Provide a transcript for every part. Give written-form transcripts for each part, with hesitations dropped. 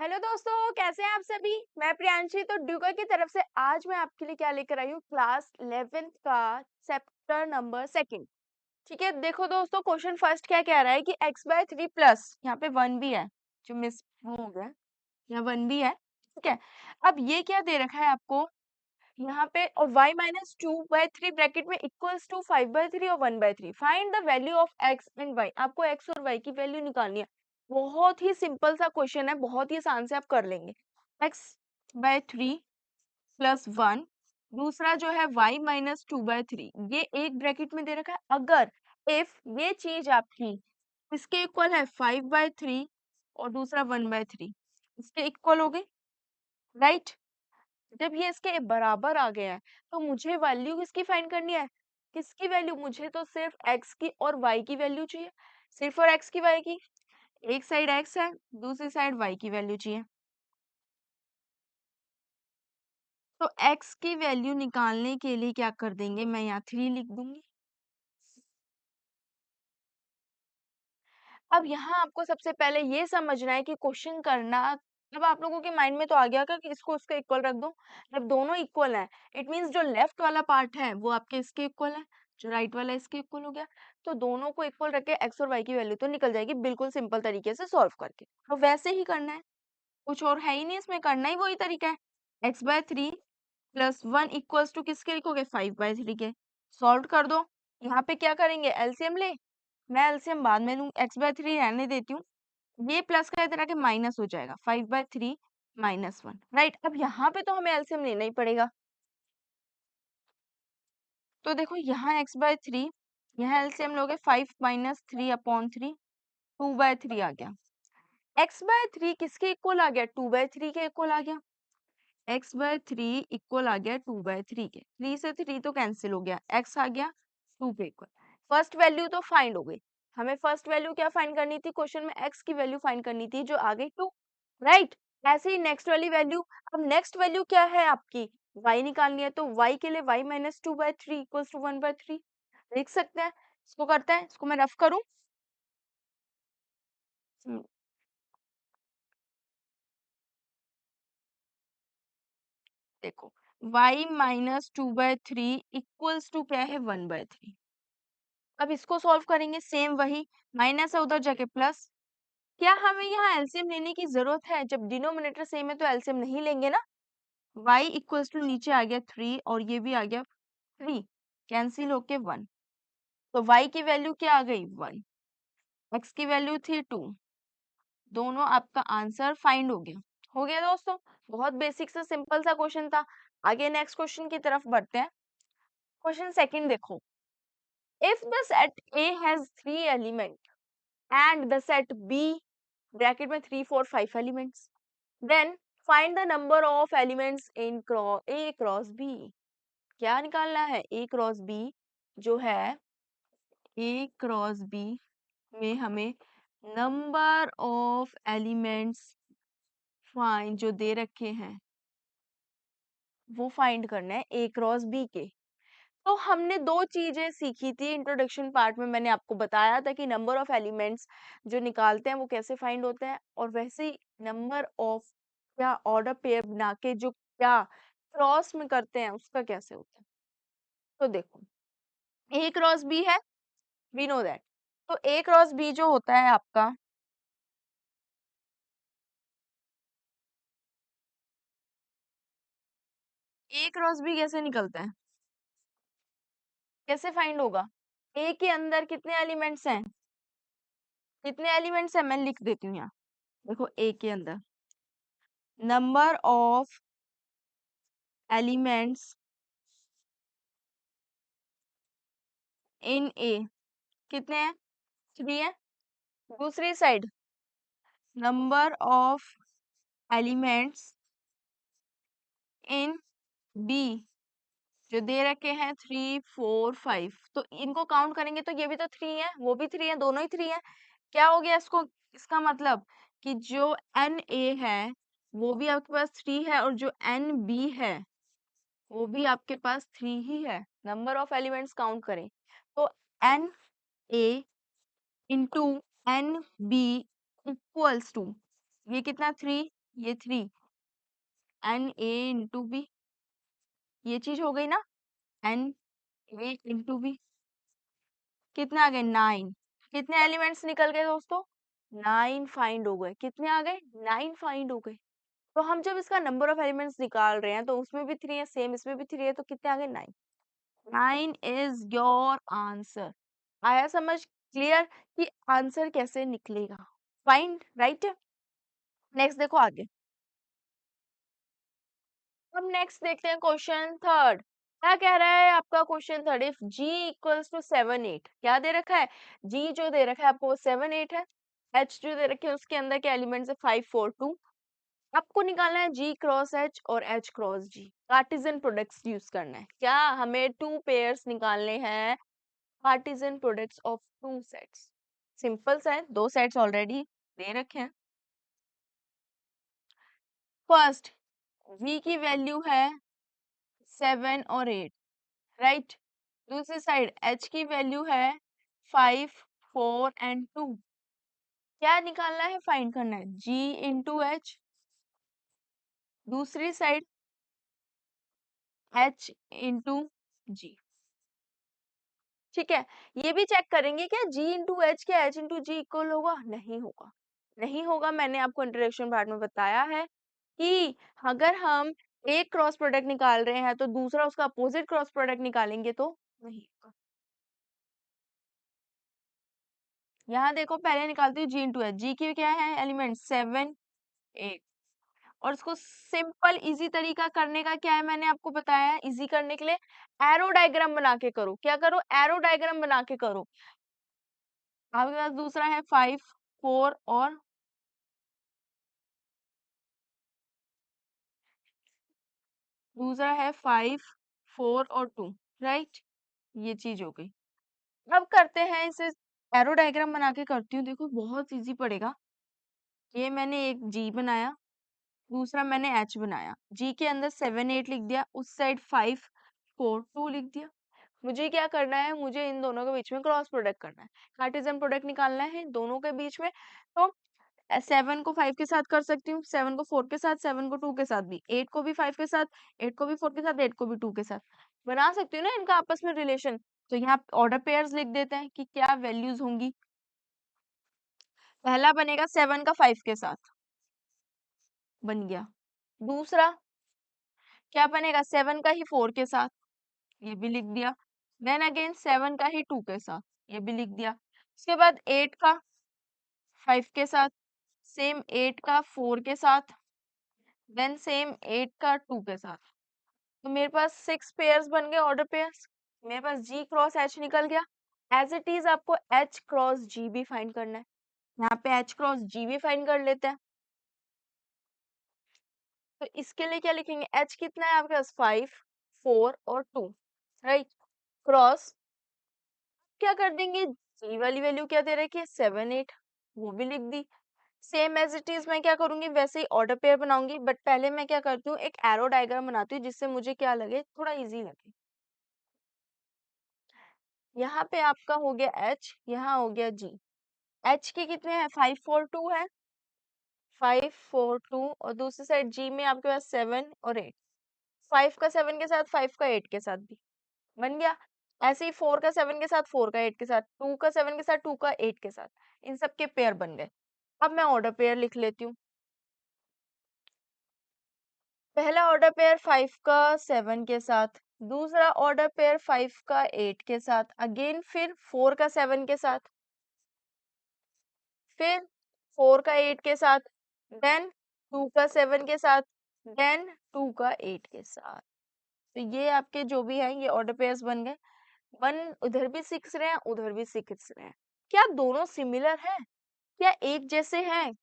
Hello दोस्तों, कैसे हैं आप सभी। मैं प्रियांशी। तो ड्यूकर की तरफ से आज मैं आपके लिए क्या लेकर आई हूँ, क्लास 11th का चैप्टर नंबर सेकंड। ठीक है, देखो दोस्तों, क्वेश्चन फर्स्ट क्या कह रहा है कि x/3 प्लस यहाँ पे 1 भी है, जो मिस हो गया, यहाँ 1 भी है। ठीक है, अब ये क्या दे रखा है आपको यहाँ पे, और y-2/3 ब्रैकेट में इक्वल्स टू 5/3 और 1/3। Find the value of x and y। आपको x और y की वैल्यू निकालनी है। बहुत ही सिंपल सा क्वेश्चन है, बहुत ही आसान से आप कर लेंगे। x/3 प्लस 1, दूसरा जो है y-2/3, ये एक ब्रैकेट में दे रखा है। अगर इफ ये चीज आपकी इसके इक्वल है 5/3 और दूसरा 1/3, इसके इक्वल हो गए, राइट। जब ये इसके बराबर आ गया है तो मुझे वैल्यू किसकी फाइंड करनी है। किसकी वैल्यू, मुझे तो सिर्फ x की और y की वैल्यू चाहिए। सिर्फ और x की y की, एक साइड x है, दूसरी साइड y की वैल्यू चाहिए। तो x की वैल्यू निकालने के लिए क्या कर देंगे, मैं यहाँ 3 लिख दूंगी। अब यहाँ आपको सबसे पहले ये समझना है कि क्वेश्चन करना, अब आप लोगों के माइंड में तो आ गया कि इसको उसके इक्वल रख दो। जब दोनों इक्वल है, इट मीन्स जो लेफ्ट वाला पार्ट है वो आपके इसके इक्वल है, जो राइट वाला इसके इक्वल हो गया। तो दोनों को इक्वल रख के एक्स और वाई की वैल्यू तो निकल जाएगी, बिल्कुल सिंपल तरीके से सॉल्व करके। तो वैसे ही करना है, कुछ और है ही नहीं इसमें, करना ही वही तरीका है। x/3 प्लस 1 इक्वल्स टू किसके लिखोगे, 5/3 के। सॉल्व कर दो। यहाँ पे क्या करेंगे, एलसीएम ले। मैं एलसीएम बाद में लूँ, x/3 रहने देती हूँ। ये प्लस का इधर आके माइनस हो जाएगा, 5/3 माइनस 1, राइट। अब यहाँ पे तो हमें एलसीएम लेना ही पड़ेगा। तो देखो यहाँ x/3, यहाँ एलसीएम लोगे 5 माइनस 3/3, 2/3 आ गया। x/3 किसके इक्वल आ गया, 2/3 के इक्वल आ गया। x/3 इक्वल आ गया 2/3 के, 3 से 3 तो कैंसिल हो गया, x आ गया 2 के इक्वल। फर्स्ट वैल्यू तो फाइंड हो गई। हमें फर्स्ट वैल्यू क्या फाइंड करनी थी, क्वेश्चन में x की वैल्यू फाइंड करनी थी, जो आ गई 2, राइट। ऐसे ही नेक्स्ट वाली वैल्यू, अब नेक्स्ट वैल्यू क्या है आपकी, y निकालनी है। तो y के लिए y-2/3 इक्वल्स टू 1/3 लिख सकते हैं। इसको करते हैं, इसको मैं रफ करूं। हम्म, देखो y-2/3 इक्वल्स टू क्या है, 1/3। अब इसको सॉल्व करेंगे, सेम वही, माइनस है उधर जाके प्लस। क्या हमें यहाँ एलसीएम लेने की जरूरत है, जब डिनोमिनेटर सेम है तो एलसीएम नहीं लेंगे ना। y इक्वल्स टू नीचे आ गया 3 और ये भी आ गया 3, कैंसिल होके 1। तो y की वैल्यू क्या आ गई, 1, x की वैल्यू थी 2। दोनों आपका आंसर फाइंड हो गया। हो गया दोस्तों, बहुत बेसिक सा सिंपल सा क्वेश्चन था। आगे नेक्स्ट क्वेश्चन की तरफ बढ़ते हैं। क्वेश्चन सेकंड देखो, if the set A has 3 element and the set B bracket में 3 4 5 elements, then find the number of elements in A cross B। क्या निकालना है, A क्रॉस B जो है, A क्रॉस B में हमें नंबर ऑफ एलिमेंट्स फाइंड, जो दे रखे हैं वो फाइंड करना है A क्रॉस B के। तो हमने दो चीजें सीखी थी इंट्रोडक्शन पार्ट में, मैंने आपको बताया था कि नंबर ऑफ एलिमेंट्स जो निकालते हैं वो कैसे फाइंड होते हैं, और वैसे ही नंबर ऑफ क्या ऑर्डर पेयर बना के जो क्या क्रॉस में करते हैं उसका कैसे होता है। तो देखो, ए क्रॉस बी है, वी नो दैट। तो ए क्रॉस बी जो होता है आपका, ए क्रॉस बी कैसे निकलता है, कैसे फाइंड होगा। ए के अंदर कितने एलिमेंट्स हैं, कितने एलिमेंट्स हैं, मैं लिख देती हूँ यहाँ। देखो ए के अंदर number of elements in A कितने हैं, 3 है। दूसरी side number of elements in B जो दे रखे हैं 3 4 5, तो इनको काउंट करेंगे तो ये भी तो 3 है, वो भी 3 है, दोनों ही 3 है। क्या हो गया इसको, इसका मतलब कि जो एन ए है वो भी आपके पास 3 है, और जो एन बी है वो भी आपके पास 3 ही है। नंबर ऑफ एलिमेंट्स काउंट करें तो n A into n B equals to, ये कितना 3, ये 3 एन ए इंटू बी, ये चीज हो गई ना, एन ए इंटू बी, कितने आ गए 9। कितने एलिमेंट्स निकल गए दोस्तों, 9 फाइंड हो गए। कितने आ गए, 9 फाइंड हो गए। तो हम जब इसका नंबर ऑफ एलिमेंट्स निकाल रहे हैं तो उसमें भी 3 है, सेम इसमें भी 3 है, तो कितने आ गए 9। 9 इज योर आंसर। आया समझ, क्लियर कि आंसर कैसे निकलेगा, फाइंड राइट। नेक्स्ट देखो आगे, अब नेक्स्ट देखते हैं क्वेश्चन थर्ड। क्या कह रहा है आपका question third, if g equals to 7 8, क्या दे रखा है, g जो दे रखा है आपको 7 8 है, h जो दे रखे है उसके अंदर के एलिमेंट्स है 5 4 2। आपको निकालना है g क्रॉस h और h cross g, Cartesian products use करना है। क्या, हमें टू पेयर्स निकालने हैं, Cartesian products of two sets. Simple सा है, दो सेट्स ऑलरेडी दे रखे हैं। फर्स्ट v की वैल्यू है 7 और 8, राइट। दूसरी साइड h की वैल्यू है 5 4 एंड 2। क्या निकालना है, फाइंड करना है g इंटू एच, दूसरी साइड h इंटू जी। ठीक है, ये भी चेक करेंगे क्या g इंटू एच क्या h इंटू जी इक्वल होगा, नहीं होगा। नहीं होगा, मैंने आपको इंट्रोडक्शन पार्ट में बताया है कि अगर हम एक क्रॉस प्रोडक्ट निकाल रहे हैं तो दूसरा उसका अपोजिट क्रॉस प्रोडक्ट निकालेंगे तो नहीं होगा। यहाँ देखो पहले निकालती हूँ जी इंटू एच, जी की क्या है एलिमेंट 7 8, और इसको सिंपल इजी तरीका करने का क्या है, मैंने आपको बताया है इजी करने के लिए एरो डायग्राम बना के करो। क्या करो, एरो डायग्राम बना के करो। आपके पास दूसरा है 5 4 और दूसरा है 5 4 और 2, राइट। ये चीज हो गई। अब करते हैं इसे, एरो डायग्राम बना के करती हूँ, देखो बहुत इजी पड़ेगा। ये मैंने एक जी बनाया, दूसरा मैंने एच बनाया, जी के अंदर 7 8 लिख दिया, उस साइड 5 4 2 लिख दिया। मुझे क्या करना है, मुझे इन दोनों के बीच में क्रॉस प्रोडक्ट करना है, कार्टेशियन प्रोडक्ट निकालना है दोनों के बीच में। तो 7 को 5 के साथ कर सकती हूँ, 7 को 4 के साथ, 7 को 2 के साथ भी, 8 को भी 5 के साथ, 8 को भी 4 के साथ, 8 को भी 2 के साथ बना सकती हूँ ना इनका आपस में रिलेशन। तो यहाँ ऑर्डर पेयर्स लिख देते हैं कि क्या वैल्यूज होंगी। पहला बनेगा 7 का 5 के साथ, बन गया। दूसरा क्या बनेगा, 7 का ही 4 के साथ, ये भी लिख दिया। देन अगेन 7 का ही 2 के साथ, ये भी लिख दिया। उसके बाद 8 का 5 के साथ, सेम 8 का 4 के साथ, देन सेम 8 का 2 के साथ। तो मेरे पास 6 पेयर्स बन गए, ऑर्डर पेयर्स। मेरे पास जी क्रॉस एच निकल गया। एज इट इज आपको एच क्रॉस जी भी फाइंड करना है, यहाँ पे एच क्रॉस जी भी फाइंड कर लेते हैं। तो इसके लिए क्या लिखेंगे, एच कितना है आपके पास 5 4 और 2, राइट। क्रॉस क्या कर देंगे, जी वाली वैल्यू क्या दे रखी है 7 8, वो भी लिख दी। सेम एज इट इज मैं क्या करूंगी, वैसे ही ऑर्डर पेयर बनाऊंगी, बट पहले मैं क्या करती हूँ एक एरो डायग्राम बनाती हूँ जिससे मुझे क्या लगे, थोड़ा इजी लगे। यहाँ पे आपका हो गया एच, यहाँ हो गया जी। एच के कितने हैं, 5 4 2 है, 5 4 2, और दूसरी साइड जी में आपके पास 7 और 8, 5 का 7 के साथ, 5 का 8 के साथ भी बन गया। ऐसे ही 4 का 7 के साथ, 4 का 8 के साथ, 2 का 7 के साथ, 2 का 8 के साथ, इन सब के पेयर बन गए। अब मैं ऑर्डर पेयर लिख लेती हूँ। पहला ऑर्डर पेयर 5 का 7 के साथ, दूसरा ऑर्डर पेयर 5 का 8 के साथ, अगेन फिर 4 का 7 के साथ, फिर 4 का 8 के साथ, देन 2 का 7 के साथ, देन 2 का 8 के साथ। तो ये आपके जो भी है ये ऑर्डर पेयर्स बन गए। वन उधर भी 6 रहे हैं, उधर भी 6 रहे हैं। क्या दोनों सिमिलर है, क्या एक जैसे हैं,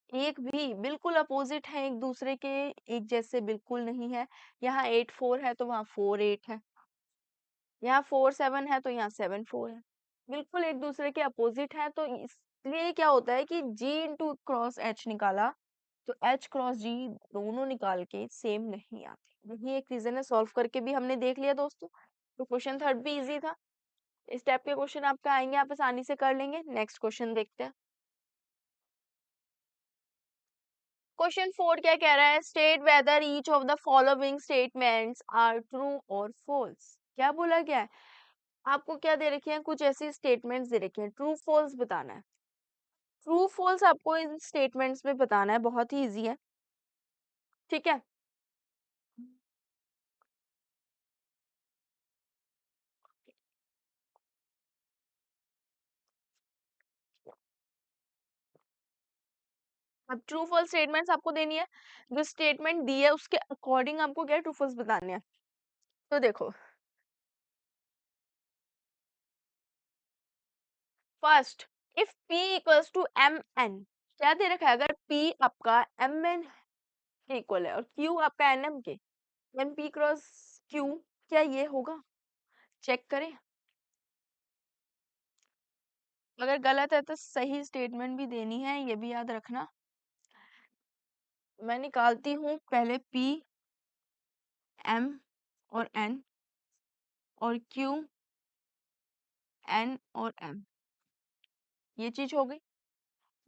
एक भी बिल्कुल अपोजिट है एक दूसरे के, एक जैसे बिल्कुल नहीं है। यहाँ 8 4 है तो वहाँ 4 8 है, यहाँ 4 7 है तो यहाँ 7 4 है, बिल्कुल एक दूसरे के अपोजिट है। तो इसलिए क्या होता है कि जी इंटू क्रॉस एच निकाला तो एच क्रॉस जी दोनों निकाल के सेम नहीं आते। यही एक रीजन है, सॉल्व करके भी हमने देख लिया दोस्तों। तो क्वेश्चन थर्ड भी इजी था। इस टाइप के क्वेश्चन आपके आएंगे, आप आसानी से कर लेंगे। नेक्स्ट क्वेश्चन देखते हैं। क्वेश्चन 4 क्या कह रहा है, state whether each of the following statements are true और फॉल्स। क्या बोला गया है, आपको क्या दे रखी है, कुछ ऐसी स्टेटमेंट्स दे रखी हैं, ट्रू फॉल्स बताना है। ट्रू फॉल्स आपको इन स्टेटमेंट्स में बताना है, बहुत ही इजी है, ठीक है। अब ट्रू फॉल्स स्टेटमेंट्स आपको देनी है, जो स्टेटमेंट दी है उसके अकॉर्डिंग आपको क्या ट्रू फॉल्स बताने हैं। तो देखो, first, if P equals to MN, क्या दे रखा है, अगर P आपका MN के इक्वल है और Q आपका NM के, then P क्रॉस Q, क्या ये होगा, चेक करें। अगर गलत है तो सही स्टेटमेंट भी देनी है, ये भी याद रखना। मैं निकालती हूँ पहले P, M और N और Q, N और M, ये चीज हो गई।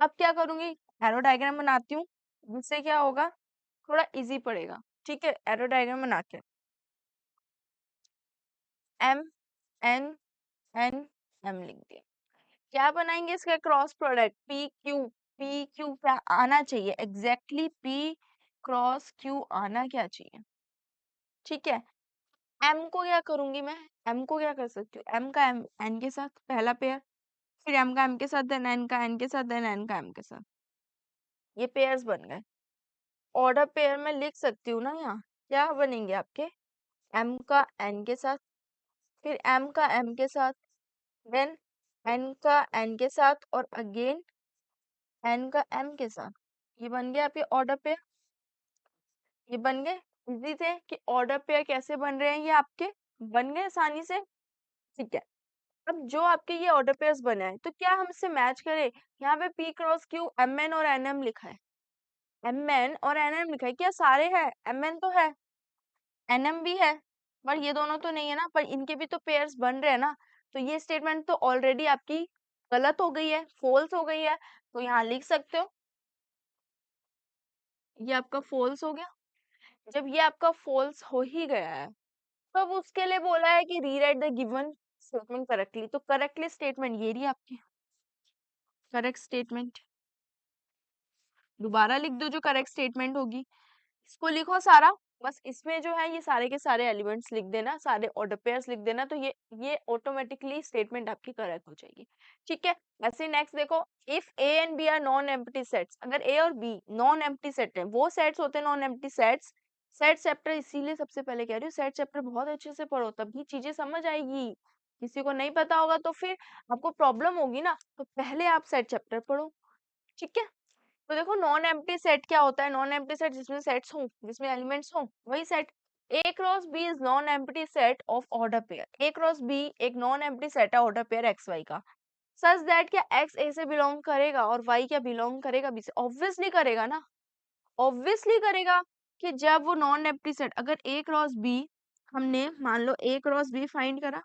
अब क्या करूंगी, एरो डायग्राम बनाती हूँ, जिससे क्या होगा, थोड़ा इजी पड़ेगा, ठीक है। एरो डायग्राम बना के M N N M लिख दिया। क्या बनाएंगे, इसका क्रॉस प्रोडक्ट पी क्यू क्या आना चाहिए, एग्जैक्टली P क्रॉस Q आना क्या चाहिए, ठीक है। M को क्या करूंगी मैं, M को क्या कर सकती हूँ, M का M N के साथ पहला पेयर, फिर M का M के साथ, देन N का N के साथ, देन N का M के साथ, ये पेयर्स बन गए। ऑर्डर पेयर में लिख सकती हूँ ना, यहाँ क्या बनेंगे आपके, M का N के साथ, फिर M का M के साथ, देन N का N के साथ और अगेन N का M के साथ, ये बन गया आपके ऑर्डर पेयर। ये बन गए, इजी थे कि ऑर्डर पेयर कैसे बन रहे हैं, ये आपके बन गए आसानी से, ठीक है। अब जो आपके ये ऑर्डर पेयर्स बने हैं, तो क्या हम इससे मैच करें, यहाँ पे P क्रॉस Q MN और NM लिखा है, MN और NM लिखा है, क्या सारे हैं, MN तो है, NM भी है, पर ये दोनों तो नहीं है ना, पर इनके भी तो पेयर्स बन रहे हैं ना, तो ये स्टेटमेंट तो ऑलरेडी आपकी गलत हो गई है, फॉल्स हो गई है, तो यहाँ लिख सकते हो, ये आपका फॉल्स हो गया। जब ये आपका फॉल्स हो ही गया है, तो अब उसके लिए बोला है कि rewrite the given statement correctly, तो करेक्टली स्टेटमेंट ये रही आपकी करेक्ट स्टेटमेंट, दोबारा लिख दो जो करेक्ट स्टेटमेंट होगी, इसको लिखो सारा, बस इसमें जो है ये सारे के सारे एलिमेंट्स लिख देना, सारे ऑर्डर पेयर्स लिख देना, तो ये ऑटोमेटिकली स्टेटमेंट आपकी करेक्ट हो जाएगी, ठीक है। ऐसे नेक्स्ट देखो, if A and B are non empty sets, अगर ए और बी नॉन एम्प्टी सेट है, वो सेट्स होते हैं non empty sets, set chapter इसीलिए सबसे पहले कह रही हूँ, सेट चैप्टर बहुत अच्छे से पढ़ो, तभी चीजें समझ आएगी, किसी को नहीं पता होगा तो फिर आपको प्रॉब्लम होगी ना, तो पहले आप सेट चैप्टर पढ़ो, ठीक है। तो देखो, नॉन एम्प्टी सेट क्या होता है, नॉन एम्प्टी सेट जिसमें सेट्स हों, जिसमें एलिमेंट्स हों, वही set. A cross B is non empty set of order pair, A cross B एक नॉन एम्प्टी सेट है ऑर्डर पेयर एक्स वाई का, सच दैट क्या एक्स ए से बिलोंग करेगा और वाई क्या बिलोंग करेगा बी से, ऑब्वियसली करेगा ना, ऑब्वियसली करेगा, कि जब वो नॉन एम्प्टी सेट, अगर ए क्रॉस बी, हमने मान लो ए क्रॉस बी फाइंड करा,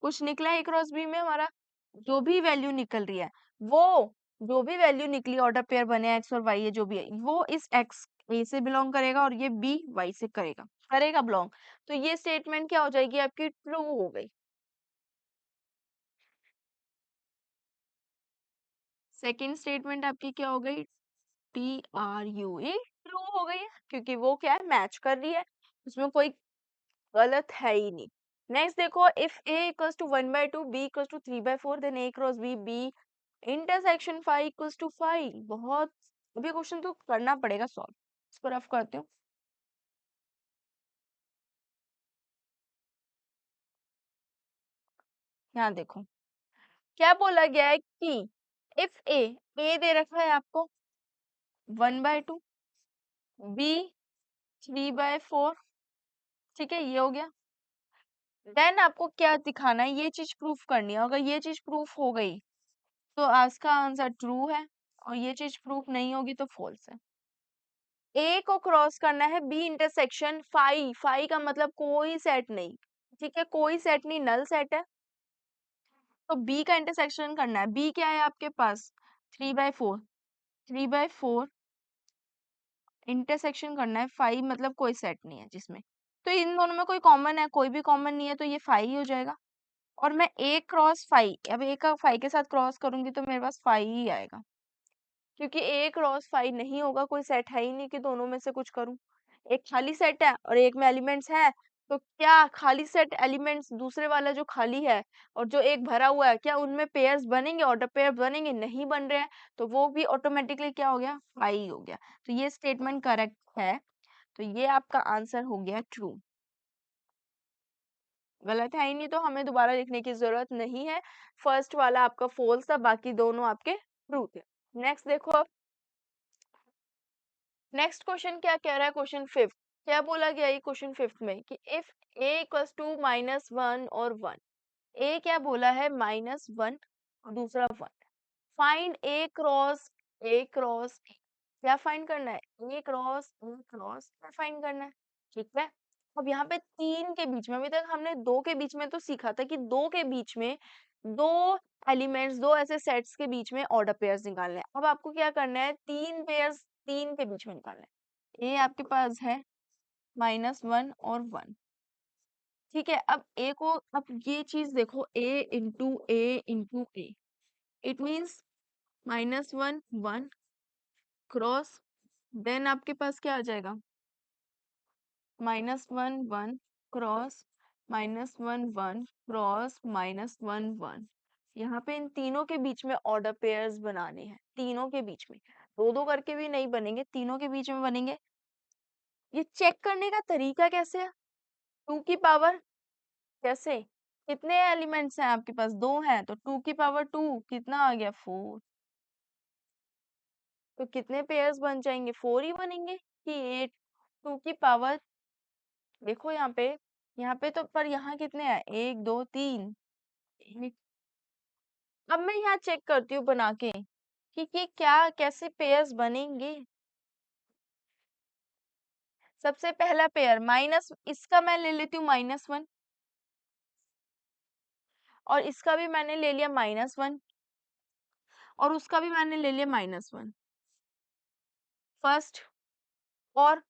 कुछ निकला ए क्रॉस बी में हमारा, जो भी वैल्यू निकल रही है, वो जो भी वैल्यू निकली ऑर्डर पेयर बने एक्स और वाई है, जो भी है वो इस एक्स ए से बिलोंग करेगा और ये बी वाई से करेगा, करेगा बिलोंग, तो ये स्टेटमेंट क्या हो जाएगी आपकी, ट्रू हो गई। सेकेंड स्टेटमेंट आपकी क्या हो गई, TRUE, ट्रू हो गई है, क्योंकि वो क्या है, मैच कर रही है, उसमें कोई गलत है ही नहीं। नेक्स्ट देखो, if a equals to 1/2, b equals to 3/4, then a cross b, b intersection 5 equals to 5, बहुत, अभी क्वेश्चन तो करना पड़ेगा सॉल्व, इस पर रफ करते हो। यहाँ देखो, क्या बोला गया है कि इफ a दे रखा है आपको 1/2, b 3/4, ठीक है, ये हो गया। देन आपको क्या दिखाना है, ये चीज प्रूफ करनी है, अगर ये चीज प्रूफ हो गई तो आज का आंसर ट्रू है, और ये चीज प्रूफ नहीं होगी तो फॉल्स है। ए को क्रॉस करना है बी इंटरसेक्शन 5, 5 का मतलब कोई सेट नहीं, ठीक है, कोई सेट नहीं, नल सेट है, तो बी का इंटरसेक्शन करना है, बी क्या है आपके पास, 3/4, 3/4 इंटरसेक्शन करना है, फाइव मतलब कोई सेट नहीं है जिसमें, तो इन दोनों में कोई कॉमन है, कोई भी कॉमन नहीं है, तो ये फाइव ही हो जाएगा। और मैं ए क्रॉस फाइव, अब ए का फाइव के साथ क्रॉस करूंगी तो मेरे पास फाइव ही आएगा, क्योंकि ए क्रॉस फाइव नहीं होगा, कोई सेट है ही नहीं कि दोनों में से कुछ करूं। एक खाली सेट है और एक में एलिमेंट्स है, तो क्या खाली सेट एलिमेंट्स दूसरे वाला जो खाली है और जो एक भरा हुआ है, क्या उनमें पेयर्स बनेंगे, ऑर्डर पेयर बनेंगे? नहीं बन रहे हैं, तो वो भी ऑटोमेटिकली क्या हो गया, फाइव हो गया। तो ये स्टेटमेंट करेक्ट है, तो ये आपका आंसर हो गया ट्रू। गलत है ही नहीं, तो हमें दोबारा लिखने की जरूरत नहीं है। फर्स्ट वाला आपका फॉल्स था, बाकी दोनों आपके ट्रू थे। नेक्स्ट देखो अब, नेक्स्ट क्वेश्चन क्या कह रहा है, क्वेश्चन फिफ्थ। क्या बोला गया ये क्वेश्चन फिफ्थ में कि इफ ए इक्वल्स टू -1 और 1, ए क्या बोला है, -1 और दूसरा 1, फाइंड ए क्रॉस ए। क्या फाइंड करना है, ए क्रॉस क्या फाइंड करना है, ठीक है। अब यहाँ पे तीन के बीच में, अभी तक हमने दो के बीच में तो सीखा था कि दो के बीच में दो एलिमेंट्स, दो ऐसे सेट्स के बीच में ऑर्डर पेयर्स निकालने हैं। अब आपको क्या करना है, तीन पेयर्स तीन के बीच में निकालना है। ए आपके पास है -1 और 1, ठीक है। अब ए को, अब ये चीज देखो, ए, इट मीन्स -1 1 क्रॉस, देन आपके पास क्या आ जाएगा, -1 1 क्रॉस, -1 1 क्रॉस, -1 1। यहाँ पे इन तीनों के बीच में ऑर्डर पेयर्स बनाने हैं, तीनों के बीच में, दो दो करके भी नहीं बनेंगे, तीनों के बीच में बनेंगे। ये चेक करने का तरीका कैसे है, टू की पावर कैसे, कितने एलिमेंट्स हैं आपके पास, दो हैं, तो टू की पावर टू कितना आ गया, फोर। तो कितने पेयर्स बन जाएंगे, फोर ही बनेंगे कि एट। टू की पावर, देखो यहाँ पे तो, पर यहाँ कितने हैं, एक दो तीन। एक- अब मैं यहाँ चेक करती हूँ बना के कि ये क्या कैसे पेयर्स बनेंगे। सबसे पहला पेयर माइनस, इसका मैं ले लेती हूँ -1, और इसका भी मैंने ले लिया -1, और उसका भी मैंने ले लिया -1 फर्स्ट। और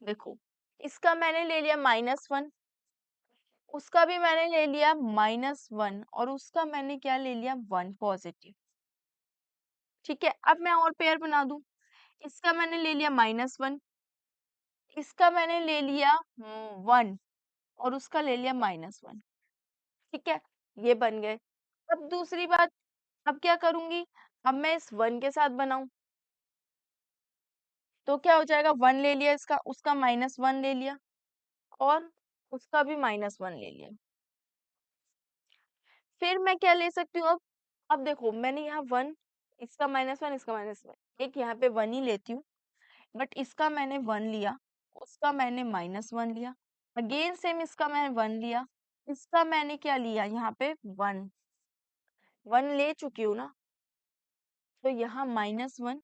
देखो, इसका मैंने ले लिया -1, उसका भी मैंने ले लिया -1, और उसका मैंने क्या ले लिया, 1 पॉजिटिव, ठीक है। अब मैं और पेयर बना दूं, इसका मैंने ले लिया -1, इसका मैंने ले लिया 1, और उसका ले लिया -1, ठीक है। ये बन गए। अब दूसरी बात, अब क्या करूंगी, अब मैं इस 1 के साथ बनाऊं, तो क्या हो जाएगा, 1 ले लिया इसका, उसका -1 ले लिया, और उसका भी -1 ले लिया। फिर मैं क्या ले सकती हूँ अब देखो, मैंने यहाँ 1, इसका -1, इसका -1, एक यहाँ पे 1 ही लेती हूँ, बट इसका मैंने 1 लिया, उसका मैंने -1 लिया, अगेन सेम इसका मैंने 1 लिया, इसका मैंने क्या लिया, यहाँ पे 1 1 ले चुकी हूँ ना, तो यहाँ -1,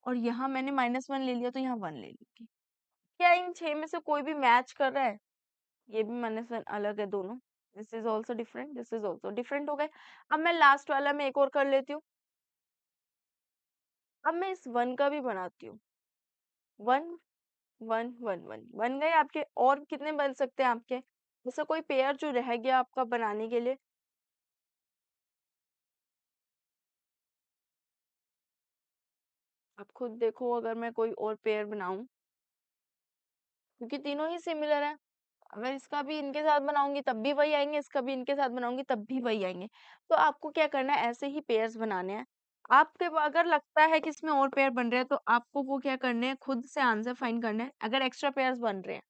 और यहाँ मैंने -1 ले लिया, तो यहाँ 1 ले लूंगी। क्या इन छह में से कोई भी मैच कर रहा है, ये भी -1 अलग है दोनों, this is also different, this is also different हो गए। अब मैं लास्ट वाला में एक और कर लेती हूँ, अब मैं इस 1 का भी बनाती हूँ, 1 1 1 1 बन गए आपके। और कितने बन सकते हैं आपके, जैसे कोई पेयर जो रह गया आपका बनाने के लिए, आप खुद देखो, अगर मैं कोई और पेयर बनाऊं, क्योंकि तीनों ही सिमिलर है, अगर इसका भी इनके साथ बनाऊंगी तब भी वही आएंगे, इसका भी इनके साथ बनाऊंगी तब भी वही आएंगे। तो आपको क्या करना है, ऐसे ही पेयर्स बनाने हैं। आपके अगर लगता है कि इसमें और पेयर बन रहे हैं, तो आपको वो क्या करने हैं, खुद से आंसर फाइंड करना है। अगर एक्स्ट्रा पेयर्स बन रहे हैं,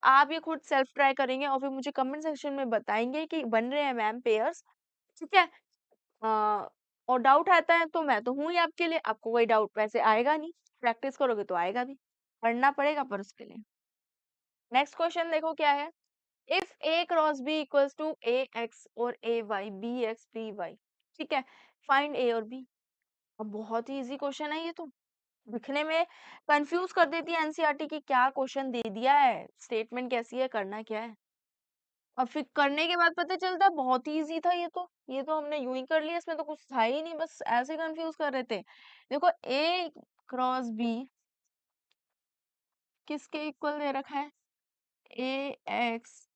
आप ये खुद सेल्फ ट्राई करेंगे, और फिर मुझे कमेंट सेक्शन में बताएंगे कि बन रहे हैं मैम पेयर्स, ठीक है। और डाउट आता है तो मैं तो हूँ ही आपके लिए, आपको कोई डाउट वैसे आएगा नहीं, प्रैक्टिस करोगे तो आएगा भी, पढ़ना पड़ेगा पर उसके लिए। नेक्स्ट क्वेश्चन देखो क्या है, if A cross B equals to A X और A Y, B X B Y, ठीक है, फाइंड ए और बी। अब बहुत ही इजी क्वेश्चन है ये तो, दिखने में कंफ्यूज कर देती है एनसीईआरटी की, क्या क्वेश्चन दे दिया है, स्टेटमेंट कैसी है, करना क्या है। और फिर करने के बाद पता चलता है बहुत ही इजी था ये तो, ये तो हमने यूं ही कर लिया, इसमें तो कुछ था ही नहीं, बस ऐसे कंफ्यूज कर रहे थे। देखो, ए क्रॉस बी किसके इक्वल दे रखा है? ए एक्स,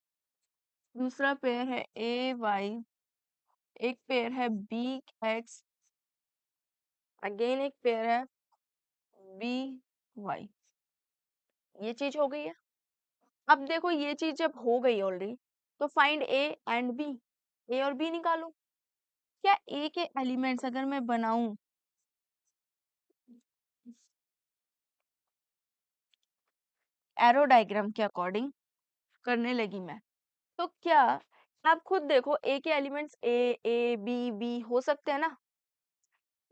दूसरा पेयर है ए वाई, एक पेयर है बी एक्स, अगेन एक पेयर है बी वाई। ये चीज हो गई है। अब देखो ये चीज जब हो गई ऑलरेडी, तो फाइंड ए एंड बी, ए और बी निकालो। क्या ए के एलिमेंट्स अगर मैं बनाऊं एरो डायग्राम के अकॉर्डिंग करने लगी मैं, तो क्या आप खुद देखो ए के एलिमेंट्स ए बी बी हो सकते हैं ना?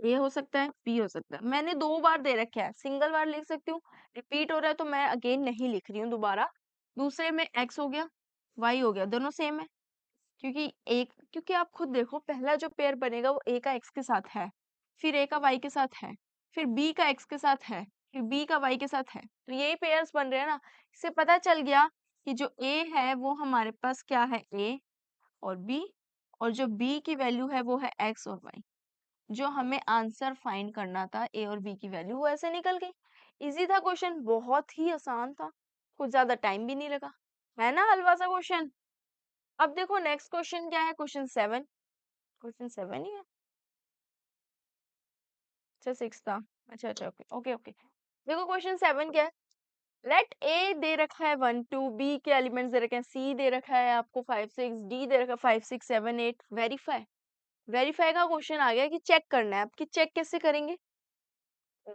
ए हो सकता है, बी हो सकता है। मैंने 2 बार दे रखे हैं, सिंगल बार लिख सकती हूँ, रिपीट हो रहा है तो मैं अगेन नहीं लिख रही हूँ दोबारा। दूसरे में एक्स हो गया, वाई हो गया, दोनों सेम है। क्योंकि आप खुद देखो पहला जो पेयर बनेगा वो ए का एक्स के साथ है, फिर ए का वाई के साथ है, फिर बी का एक्स के साथ है, फिर बी का वाई के साथ है, तो यही पेयर्स बन रहे हैं ना। इससे पता चल गया कि जो ए है वो हमारे पास क्या है, ए और बी, और जो बी की वैल्यू है वो है एक्स और वाई। जो हमें आंसर फाइंड करना था ए और बी की वैल्यू, वो ऐसे निकल गई। इजी था क्वेश्चन, बहुत ही आसान था, कुछ ज्यादा टाइम भी नहीं लगा, है ना हलवा सा क्वेश्चन। अब देखो नेक्स्ट क्वेश्चन क्या है, क्वेश्चन 7। क्वेश्चन 7 ही है, अच्छा 6 था। अच्छा अच्छा, ओके ओके ओके। देखो क्वेश्चन 7 क्या है, लेट ए दे रखा है 1 2, बी के एलिमेंट्स दे रखे हैं, सी दे रखा है आपको 5 6, डी दे रखा है 5 6 7 8। वेरीफाई, वेरीफाई का क्वेश्चन आ गया कि चेक करना है। आपकी चेक कैसे करेंगे?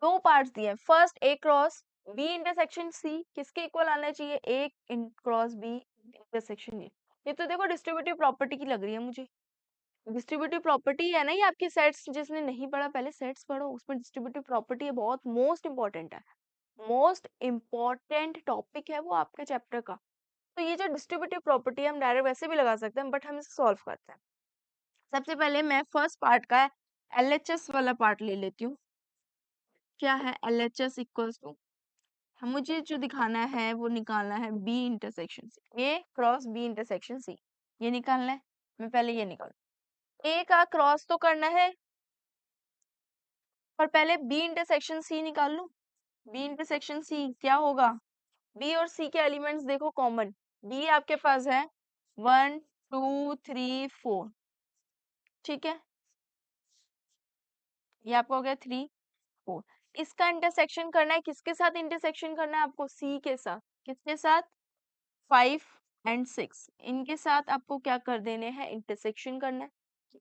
2 पार्ट्स दिए हैं, first A cross B intersection C किसके इक्वल आना चाहिए, ए क्रॉस बी इंटरसेक्शन ये तो देखो डिस्ट्रीब्यूटिव प्रॉपर्टी की लग रही है मुझे। डिस्ट्रीब्यूटिव प्रॉपर्टी है ना ये आपके सेट्स, जिसने नहीं पढ़ा पहले सेट्स पढ़ो, उसमें डिस्ट्रीब्यूटिव प्रॉपर्टी है, बहुत मोस्ट इंपॉर्टेंट है, मोस्ट इंपॉर्टेंट टॉपिक है वो आपके चैप्टर का। तो ये जो डिस्ट्रीब्यूटिव प्रॉपर्टी है हम डायरेक्ट वैसे भी लगा सकते हैं, बट हम इसे सॉल्व करते हैं। सबसे पहले मैं फर्स्ट पार्ट का एलएचएस वाला पार्ट ले लेती हूँ। क्या है एलएचएस इक्वल्स टू, मुझे जो दिखाना है वो निकालना है B intersection C, A cross B intersection C, ये निकालना है। मैं पहले ये निकाल, ए का क्रॉस तो करना है, पर पहले बी इंटरसेक्शन सी निकाल लूं। बी इंटरसेक्शन सी क्या होगा, बी और सी के एलिमेंट्स देखो कॉमन, बी आपके पास है 1 2 3 4, ठीक है, ये आपका हो गया 3 4। इसका इंटरसेक्शन करना है, किसके साथ इंटरसेक्शन करना है आपको, सी के साथ, किसके साथ, 5 एंड 6, इनके साथ आपको क्या कर देने हैं, इंटरसेक्शन करना है।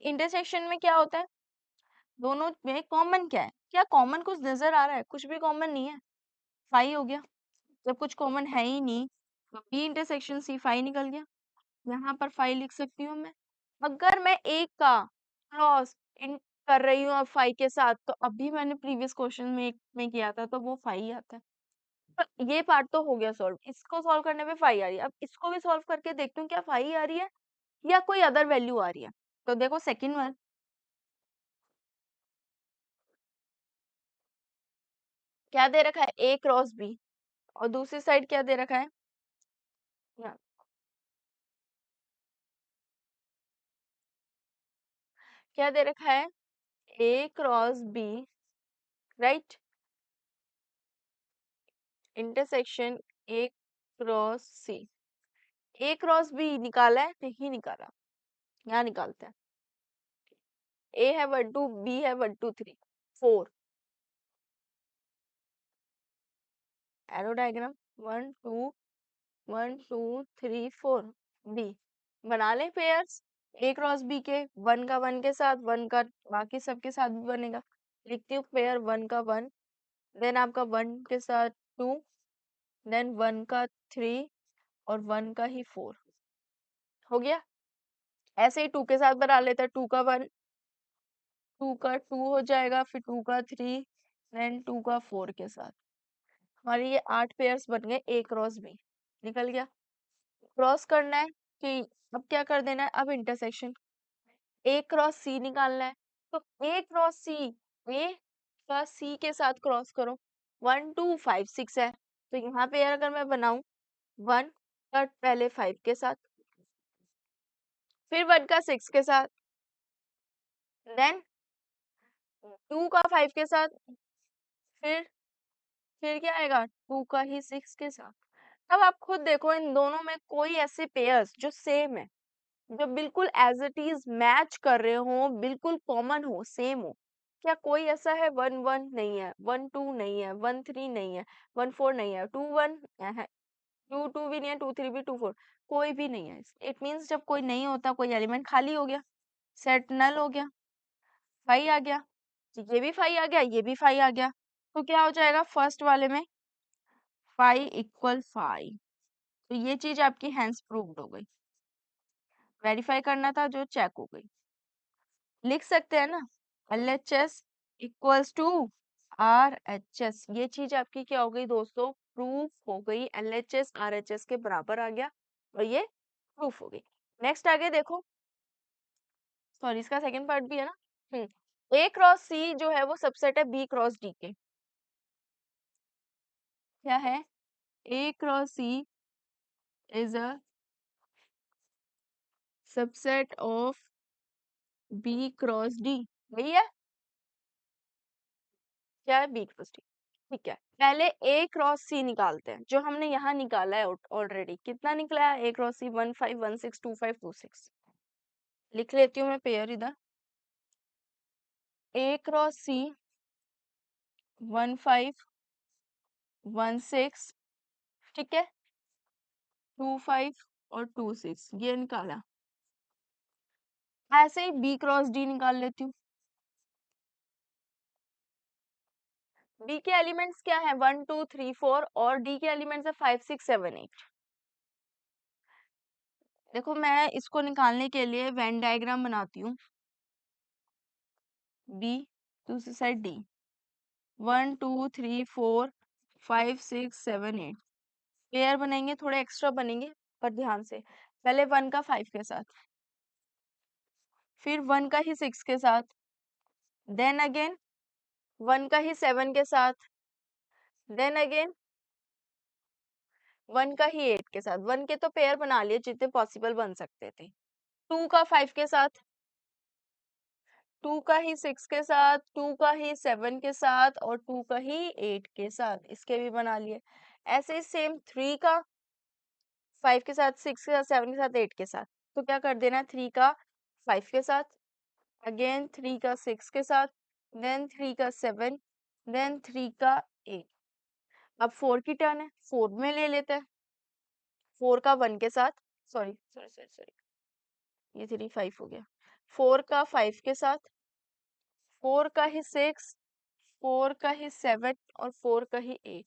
इंटरसेक्शन में क्या होता है, दोनों में कॉमन क्या है, क्या कॉमन कुछ नजर आ रहा है, कुछ भी कॉमन नहीं है, 5 हो गया। जब कुछ कॉमन है ही नहीं तो बी इंटरसेक्शन सी 5 निकल गया, यहाँ पर 5 लिख सकती हूँ मैं। अगर मैं एक का क्रॉस इन कर रही हूँ अब 5 के साथ, तो अभी मैंने प्रीवियस क्वेश्चन में एक में किया था तो वो 5 ही आता है। तो ये पार्ट तो हो गया सॉल्व, इसको सॉल्व करने में 5 आ रही है। अब इसको भी सॉल्व करके देखती हूँ क्या 5 आ रही है या कोई अदर वैल्यू आ रही है। तो देखो सेकंड वन, क्या दे रखा है, ए क्रॉस बी, और दूसरी साइड क्या दे रखा है, यहाँ क्या दे रखा है, A cross B, right, intersection A cross C. A cross B निकाला है, नहीं निकाला, यहाँ निकालते हैं। ए है 1 2, बी है 1 2 3 4, एरो डायग्राम 1 2 1 2 3 4, बी बना ले पेयर्स, ए क्रॉस बी के, 1 का 1 के साथ, 1 का बाकी सबके साथ भी बनेगा। लिखती हूँ पेयर 1 का 1, देन आपका 1 के साथ 2, देन 1 का 3 और 1 का ही 4 हो गया। ऐसे ही 2 के साथ बना लेते हैं, 2 का 1, 2 का 2 हो जाएगा, फिर 2 का 3, देन 2 का 4 के साथ। हमारे ये 8 पेयर्स बन गए, ए क्रॉस बी निकल गया। क्रॉस करना है कि अब क्या कर देना है, अब इंटरसेक्शन ए क्रॉस सी निकालना है। तो ए क्रॉस सी, ए का सी के साथ क्रॉस करो, 1 2 5 6 है, तो यहाँ पे यार अगर मैं बनाऊं 1 का पहले 5 के साथ, फिर 1 का 6 के साथ, देन 2 का 5 के साथ, फिर फिर क्या आएगा 2 का ही 6 के साथ। अब आप खुद देखो इन दोनों में कोई ऐसे पेयर्स जो सेम है, जो बिल्कुल एज इट इज मैच कर रहे हो, बिल्कुल कॉमन हो, सेम हो। क्या कोई ऐसा है? 1 1 नहीं है, 1 2 नहीं है, 1 3 नहीं है, 1 4 नहीं है, 2 1 है, 2 2 भी नहीं है, 2 3 भी, 2 4 कोई भी नहीं है। इट मीन्स जब कोई नहीं होता, कोई एलिमेंट खाली हो गया, सेट नल हो गया, 5 आ गया, ये भी 5 आ गया, ये भी 5 आ गया। तो क्या हो जाएगा फर्स्ट वाले में 5 इक्वल 5। तो ये चीज आपकी हैंस प्रूव्ड हो गई। वेरीफाई करना था जो चेक हो गई। लिख सकते हैं ना, LHS इक्वल्स टू RHS। ये चीज आपकी क्या हो गई दोस्तों? प्रूफ हो गई। LHS RHS के बराबर आ गया और ये प्रूफ हो गई। नेक्स्ट आगे देखो, सॉरी इसका सेकंड पार्ट भी है ना। A क्रॉस C जो है वो सबसेट है B क्रॉस D के। क्या है? A cross C is a subset of B cross D। वही है, क्या है? B cross D। ठीक है, पहले A क्रॉस C निकालते हैं, जो हमने यहाँ निकाला है ऑलरेडी। कितना निकला है? A cross C 1 5 1 6 2 5 2 6। लिख लेती हूँ मैं पेयर इधर। A क्रॉस C 1 5 1 6, ठीक है, 2 5 और 2 6, ये निकाला। ऐसे ही B क्रॉस D निकाल लेती हूँ। B के एलिमेंट्स क्या है? 1 2 3 4 और D के एलिमेंट्स है 5 6 7 8। देखो मैं इसको निकालने के लिए वेन डायग्राम बनाती हूँ। B दूसरी साइड D, 1 2 3 4 5 6 7 8 पेयर बनेंगे, थोड़े एक्स्ट्रा बनेंगे पर ध्यान से। पहले 1 का 5 के साथ, फिर 1 का ही 6 के साथ, देन अगेन 1 का ही 7 के साथ, देन अगेन 1 का ही 8 के साथ। 1 के तो पेयर बना लिए जितने पॉसिबल बन सकते थे। 2 का 5 के साथ, 2 का ही 6 के साथ, 2 का ही 7 के साथ और 2 का ही 8 के साथ, इसके भी बना लिए। ऐसे ही सेम 3 का 5 के साथ, 6 के साथ, 7 के साथ, 8 के साथ। तो क्या कर देना, 3 का 5 के साथ, अगेन 3 का 6 के साथ, देन 3 का 7, देन 3 का 8। अब 4 की टर्न है, 4 में ले लेते हैं। 4 का 1 के साथ, सॉरी सॉरी सॉरी सॉरी, ये 3 5 हो गया। 4 का 5 के साथ, 4 का ही 6, 4 का ही 7 और 4 का ही 8।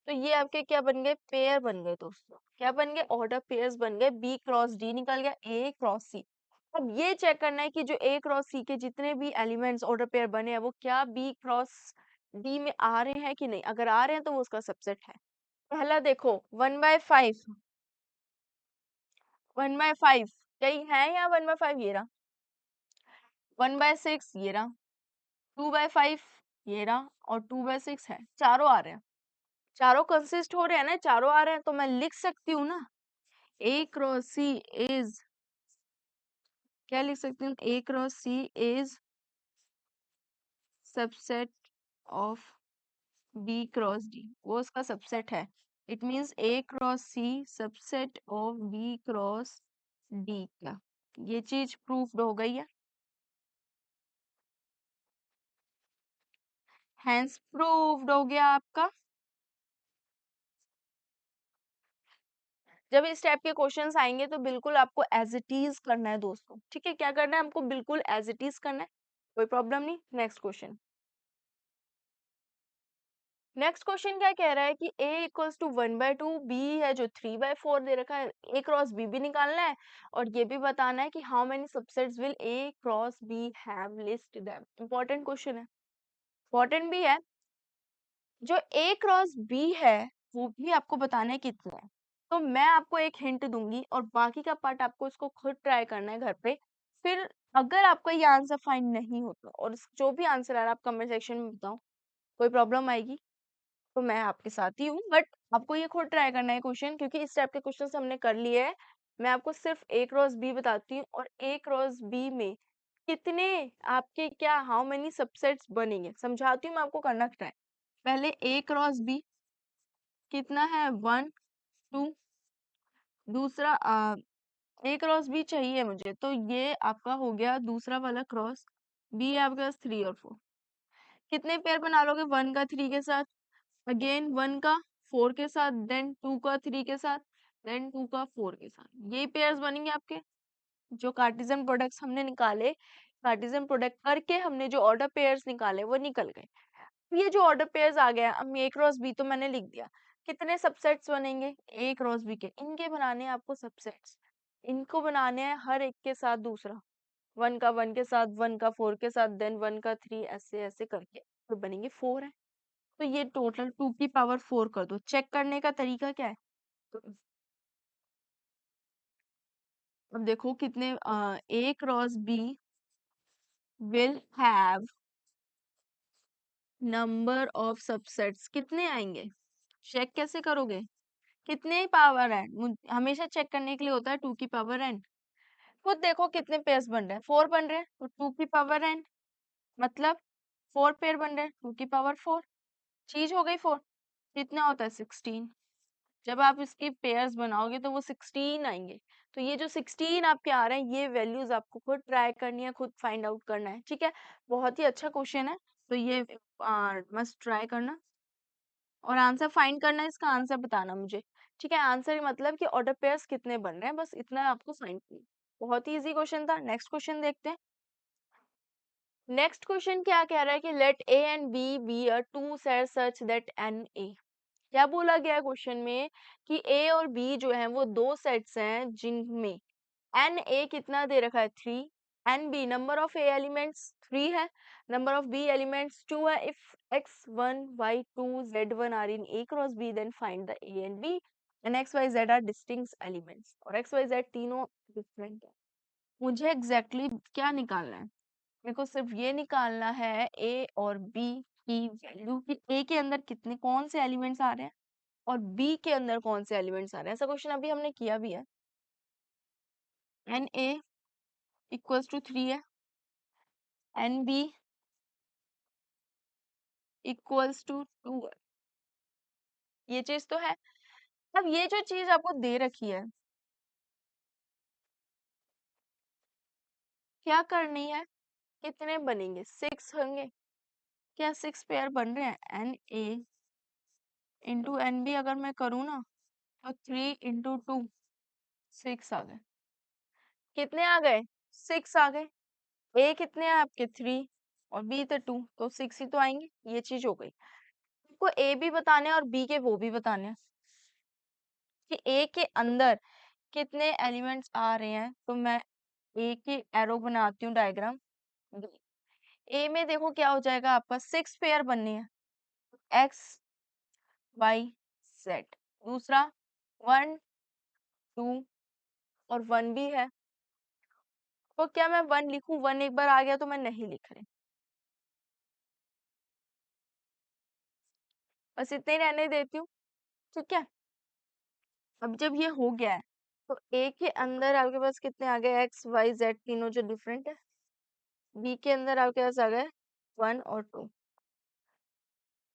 तो ये आपके क्या बन गए? पेयर बन गए दोस्तों। क्या बन गए? ऑर्डर पेयर्स बन गए। B क्रॉस D निकल गया, A क्रॉस C। अब ये चेक करना है कि जो A क्रॉस C के जितने भी एलिमेंट्स ऑर्डर पेयर बने हैं वो क्या B क्रॉस D में आ रहे हैं कि नहीं। अगर आ रहे हैं तो वो उसका सबसेट है। पहला देखो 1/5, 1/5 कहीं है या 1/5 ये रहा, 1/6 ये रहा, 2/5 ये रहा और 2/6 है। चारों आ रहे हैं, चारों कंसिस्ट हो रहे हैं ना, चारों आ रहे हैं। तो मैं लिख सकती हूँ ना, A क्रॉस C इज, क्या लिख सकती हूँ? A cross C is subset of B cross D, वो उसका सबसेट है। It means A cross C subset of B cross D का। ये चीज प्रूफ्ड हो गई है, हैंस प्रूफ्ड हो गया आपका। जब इस टाइप के क्वेश्चंस आएंगे तो बिल्कुल आपको एज इट इज करना है दोस्तों, ठीक है। क्या करना है हमको? बिल्कुल एज इट इज करना है, कोई प्रॉब्लम नहीं। नेक्स्ट क्वेश्चन, नेक्स्ट क्वेश्चन क्या कह रहा है कि A इक्वल्स टू 1/2, B है जो 3/4 दे रखा है, A क्रॉस B भी निकालना है और ये भी बताना है कि how many subsets will A cross B have, list them. Important question है, इंपॉर्टेंट भी है। जो A क्रॉस B है वो भी आपको बताना है कितने हैं। तो मैं आपको एक हिंट दूंगी और बाकी का पार्ट आपको इसको खुद ट्राई करना है घर पे। फिर अगर आपका ये आंसर फाइंड नहीं होता और जो भी आंसर आ रहा है आप कमेंट सेक्शन में बताओ, कोई प्रॉब्लम आएगी तो मैं आपके साथ ही हूँ। बट आपको ये खुद ट्राई करना है क्वेश्चन, क्योंकि इस टाइप के क्वेश्चन हमने कर लिए हैं। मैं आपको सिर्फ A क्रॉस B बताती हूँ और A क्रॉस B में कितने आपके क्या हाउ मेनी सबसेट्स बनेंगे समझाती हूँ मैं आपको, करना ट्राई। पहले A क्रॉस B कितना है 1 2, दूसरा A क्रॉस B चाहिए मुझे, तो ये आपका हो गया दूसरा वाला क्रॉस, B है आपके पास 3 और 4। कितने पेयर बना लोगे 1 का 3 के साथ, अगेन 1 का 4 के साथ, देन 2 का 3 के साथ, देन 2 का 4 के साथ, ये पेयर्स बनेंगे आपके। जो कार्टेशियन प्रोडक्ट्स हमने निकाले, कार्टेशियन प्रोडक्ट करके हमने जो ऑर्डर पेयर्स निकाले वो निकल गए। ये जो ऑर्डर पेयर्स आ गया, अब ए क्रॉस बी तो मैंने लिख दिया। कितने सबसेट्स बनेंगे ए क्रॉस बी के, इनके बनाने हैं आपको सबसेट्स। इनको बनाने हैं हर एक के साथ दूसरा, 1 का 1 के साथ, 1 का 4 के साथ, देन 1 का 3, ऐसे ऐसे करके तो बनेंगे 4 है। तो ये टोटल 2 की पावर 4 कर दो। चेक करने का तरीका क्या है, तो अब देखो कितने A cross B will have number of subsets, कितने आएंगे, चेक कैसे करोगे, कितने पावर है, हमेशा चेक करने के लिए होता है 2 की पावर n। खुद देखो कितने पेयर्स बन रहे हैं, 4 बन रहे हैं, तो 2 की पावर n मतलब 4 पेयर बन रहे हैं, 2 की पावर 4, चीज हो गई 4। कितना होता है 16। जब आप इसके पेयर्स बनाओगे तो वो 16 आएंगे। तो ये जो 16 आपके आ रहे हैं, ये वैल्यूज आपको खुद ट्राई करनी है, खुद फाइंड आउट करना है, ठीक है। बहुत ही अच्छा क्वेश्चन है, तो ये मस्ट ट्राई करना और आंसर फाइंड करना है, इसका आंसर बताना मुझे, ठीक है। आंसर मतलब कि ऑर्डर पेयर्स कितने बन रहे हैं, बस इतना आपको फाइंड करना। बहुत ही इजी क्वेश्चन था। नेक्स्ट क्वेश्चन देखते हैं। नेक्स्ट क्वेश्चन क्या कह रहा है कि let A and B be a two set such that n A. क्या बोला गया है क्वेश्चन में कि ए और बी जो है वो दो सेट्स हैं जिनमें एन ए कितना दे रखा है 3, n B number of A elements 3 है, नंबर ऑफ बी एलिमेंट्स 2 है। If x1 y2 z1 are in a cross b then find the a and b and x y z are distinct elements, और x y z तीनों different है। मुझे exactly क्या निकालना है, मेरे को सिर्फ ये निकालना है ए और बी की वैल्यू, कि ए के अंदर कितने कौन से एलिमेंट्स आ रहे हैं और बी के अंदर कौन से एलिमेंट्स आ रहे हैं। ऐसा क्वेश्चन अभी हमने किया भी है। एन ए इक्वल्स टू 3 है, एन बी इक्वल्स टू 2 है, ये चीज तो है। अब ये जो चीज आपको दे रखी है, क्या करनी है, कितने बनेंगे 6 होंगे, क्या 6 पेयर बन रहे हैं। N A into n B अगर मैं करूँ ना, तो 3 इंटू 2 6 आ गए। कितने आ गए 6 आ गए। ए कितने हैं आपके 3 और बी तो 2, तो 6 ही तो आएंगे, ये चीज हो गई। आपको ए भी बताने हैं और बी के वो भी बताने हैं कि ए के अंदर कितने एलिमेंट्स आ रहे हैं। तो मैं ए के एरो बनाती हूँ डायग्राम। ए में देखो क्या हो जाएगा, आपका 6 पेयर बनने हैं, एक्स वाई जेड। दूसरा 1 2 और 1 भी है, तो क्या मैं 1 लिखूं, 1 एक बार आ गया तो मैं नहीं लिख रही, बस इतने ही रहने देती हूँ, ठीक है। अब जब ये हो गया है, तो ए के अंदर आपके पास कितने आ गए, एक्स वाई जेड तीनों जो डिफरेंट है। बी के अंदर आपके पास आ गए 1 और 2,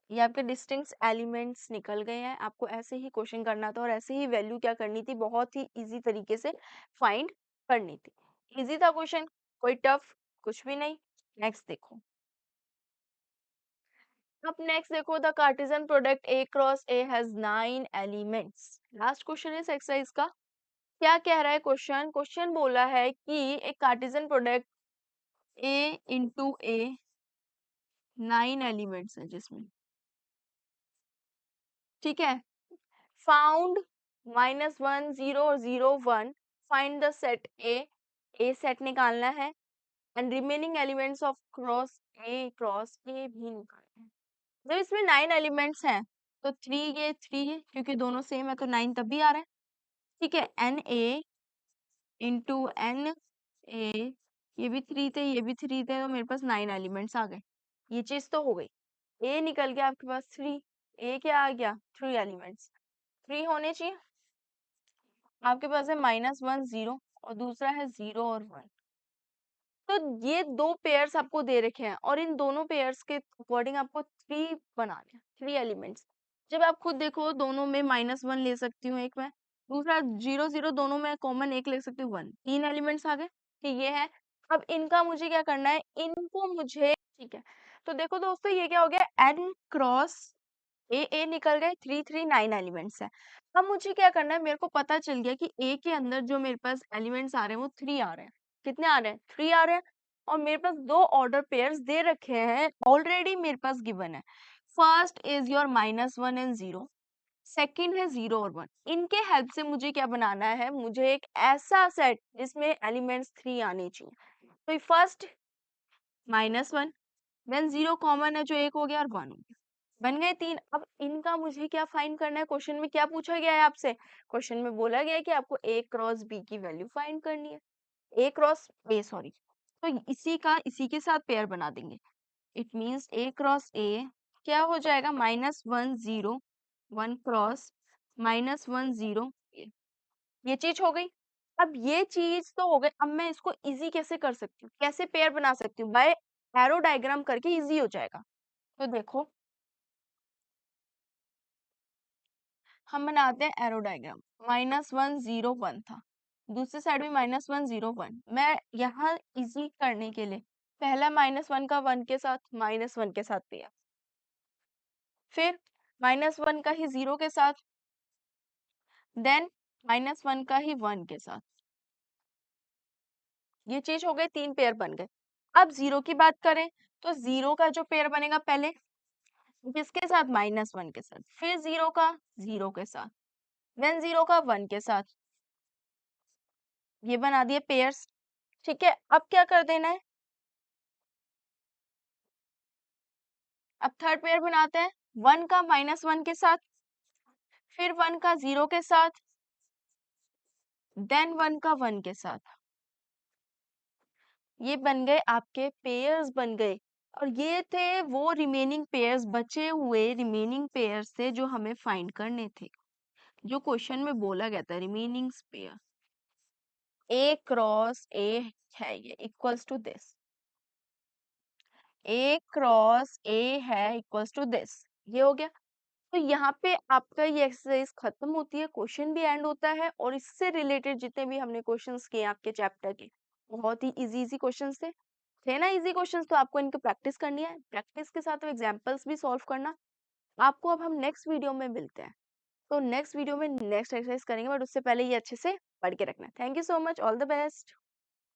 ये आपके डिस्टिंक्ट एलिमेंट्स निकल गए हैं। आपको ऐसे ही क्वेश्चन करना था और ऐसे ही वैल्यू क्या करनी थी, बहुत ही इजी तरीके से फाइंड करनी थी। इजी था क्वेश्चन, कोई टफ कुछ भी नहीं। नेक्स्ट देखो, अब नेक्स्ट देखो, the Cartesian product A cross A has 9 elements. Last question है इस एक्सरसाइज का। क्या कह रहा है क्वेश्चन, क्वेश्चन बोला है कि एक कार्टेशियन प्रोडक्ट ए इंटू ए 9 एलिमेंट्स है जिसमें, ठीक है। फाउंड -1 0 और 0 1, find the set A set निकालना है and remaining elements of cross ए भी निकालना है। जब इसमें 9 एलिमेंट्स हैं तो 3 ये 3 है, क्योंकि दोनों सेम है तो 9 तब भी आ रहा है, ठीक है। N A into n A, ये भी 3 थे ये भी 3 थे, तो मेरे पास 9 एलिमेंट्स आ गए। ये चीज तो हो गई। ए निकल गया आपके पास 3, ए क्या आ गया 3 एलिमेंट्स, 3 होने चाहिए। आपके पास है -1 0 और दूसरा है 0 और 1, तो ये 2 पेयर्स आपको दे रखे हैं और इन दोनों पेयर्स के अकॉर्डिंग आपको 3 बनाने हैं, 3 एलिमेंट्स। जब आप खुद देखो दोनों में -1 ले सकती हूँ एक मैं, दूसरा 0, 0 दोनों में कॉमन एक ले सकती हूँ 1, 3 एलिमेंट्स आ गए, कि ये है। अब इनका मुझे क्या करना है, इनको मुझे ठीक है। तो देखो दोस्तों ये क्या हो गया, n क्रॉस ए निकल गए, 3, 3 9 एलिमेंट्स है। अब मुझे क्या करना है, मेरे को पता चल गया कि ए के अंदर जो मेरे पास एलिमेंट्स आ रहे हैं वो 3 आ रहे हैं। कितने आ रहे हैं? 3 आ रहे हैं और मेरे पास 2 ऑर्डर पेयर्स दे रखे हैं, ऑलरेडी मेरे पास गिवन है। First is your -1 and 0, second है 0 और 1। इनके हेल्प से मुझे क्या बनाना है, मुझे एक ऐसा सेट जिसमें एलिमेंट्स 3 आने चाहिए। तो फर्स्ट -1, देन 0 कॉमन है जो 1 हो गया और 1 हो गया। बन गए 3। अब इनका मुझे क्या फाइंड करना है, क्वेश्चन में क्या पूछा गया है आपसे? क्वेश्चन में बोला गया है कि आपको ए क्रॉस बी की वैल्यू फाइंड करनी है। ए क्रॉस ए सॉरी, तो इसी का इसी के साथ पेयर बना देंगे। इट मींस ए क्रॉस ए क्या हो जाएगा, -1 0 1 क्रॉस -1 0। ये चीज हो गई। अब ये चीज तो हो गई, अब मैं इसको इजी कैसे कर सकती हूँ, कैसे पेयर बना सकती हूँ? बाय एरो डायग्राम करके इजी हो जाएगा। तो देखो हम बनाते हैं एरो डायग्राम। -1 0 1 था, दूसरी साइड भी -1 0 1। मैं यहाँ इजी करने के लिए पहला -1 का 1 के साथ, -1 के साथ पेयर, फिर -1 का ही 0 के साथ, देन -1 का ही 1 के साथ। ये चीज हो गई, 3 पेयर बन गए। अब 0 की बात करें तो 0 का जो पेयर बनेगा पहले किसके साथ, -1 के साथ, फिर 0 का 0 के साथ, देन 0 का 1 के साथ। ये बना दिए पेयर्स। ठीक है, अब क्या कर देना है, अब थर्ड पेयर बनाते हैं। 1 का -1 के साथ, फिर 1 का 0 के साथ, देन 1 का 1 के साथ। ये बन गए आपके पेयर्स बन गए। और ये थे वो रिमेनिंग पेयर्स, बचे हुए रिमेनिंग पेयर्स थे जो हमें फाइंड करने थे, जो क्वेश्चन में बोला गया था remaining pair. A cross A है ये equals to this, A cross A है इक्वल्स टू दिस। ये हो गया। तो यहाँ पे आपका ये एक्सरसाइज खत्म होती है, क्वेश्चन भी एंड होता है और इससे रिलेटेड जितने भी हमने क्वेश्चंस किए आपके चैप्टर के, बहुत ही इजी इजी क्वेश्चंस थे ना, इजी क्वेश्चंस। तो आपको इनकी प्रैक्टिस करनी है, प्रैक्टिस के साथ एग्जांपल्स भी सॉल्व करना। आपको अब हम नेक्स्ट वीडियो में मिलते हैं। तो नेक्स्ट वीडियो में नेक्स्ट एक्सरसाइज करेंगे, बट उससे पहले ये अच्छे से पढ़ के रखना। Thank you so much, all the best.